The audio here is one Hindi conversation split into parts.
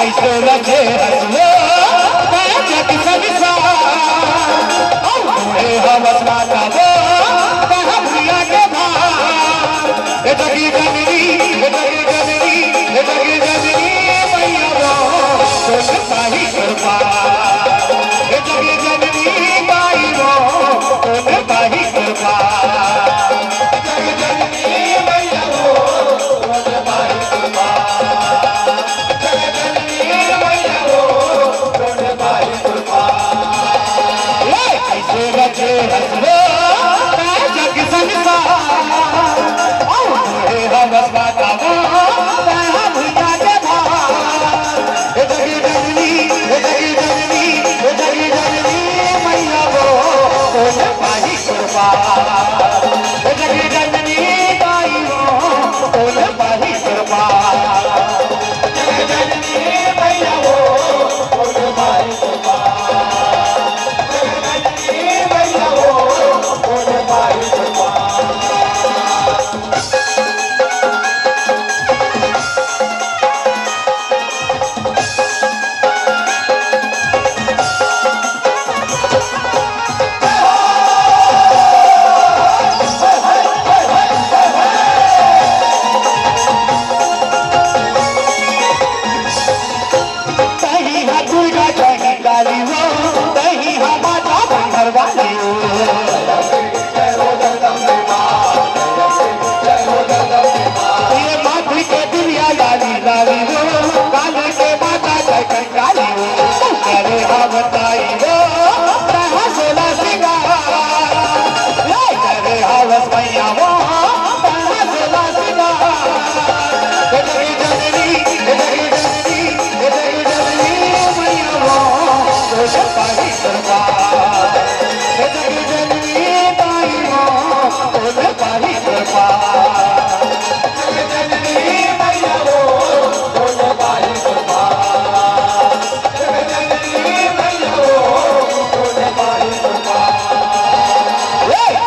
कैसे रचे हसलो जग संसार हवसना का वो भैया के भार जगी जननी मैया वो तुझ पाही कृपा जगी जननी माई वो तुझ पाही कृपा जगी जननी मैया वो तुझ पाही कृपा जगी जननी मैया वो तुझ पाही कृपा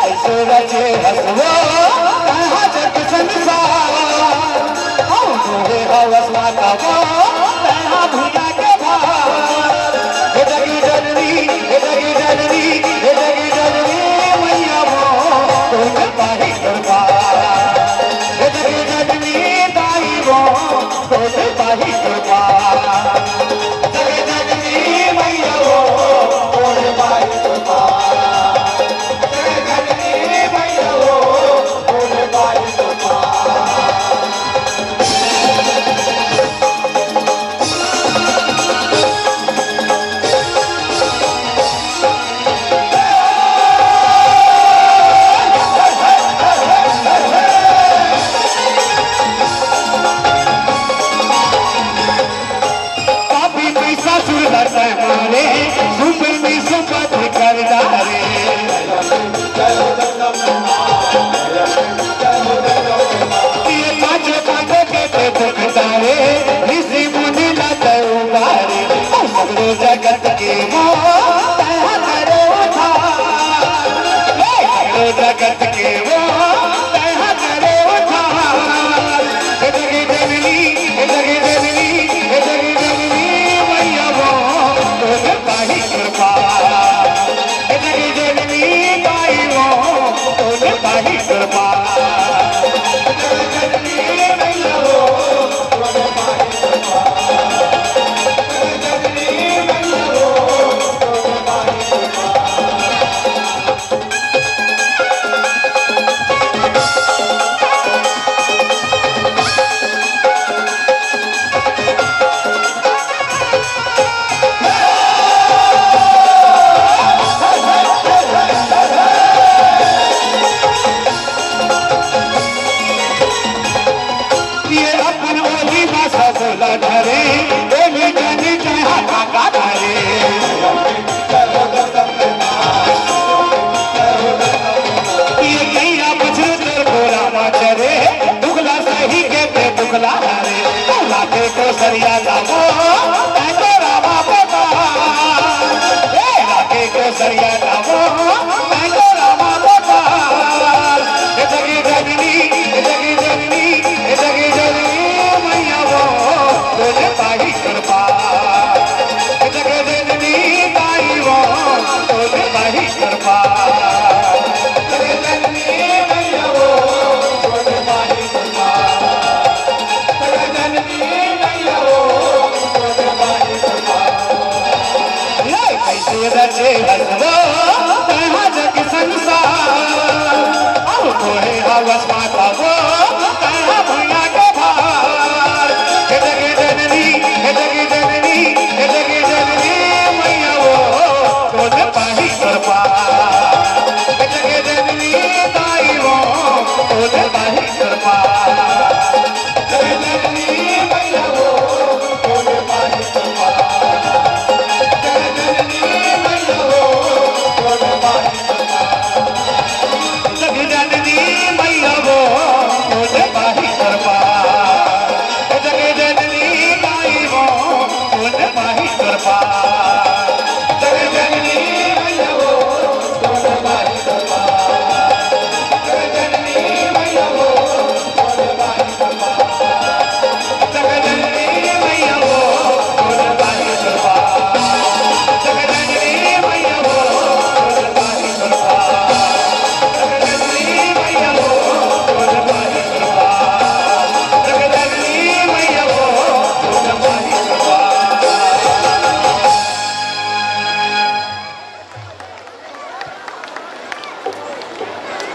कैसे रचे हसलो जग संसार हवसना का वो भैया के भार जगी जननी मैया वो तुझ पाही कृपा जगी जननी माई वो तुझ पाही कृपा जगी जननी मैया वो तुझ पाही कृपा जगी जननी मैया वो तुझ पाही कृपा जगत के जगत के वो जगी जननी मैया वो तुझ पाही कृपा जगी जननी माई वो तुझ पाही कृपा जगी जननी मैया वो तुझ पाही कृपा को सरिया लावो रामा पोता को सरिया लावो रामा पोता जगी जननी मैया वो तुझ पाही कृपा रचे बस वो कहा जग संसार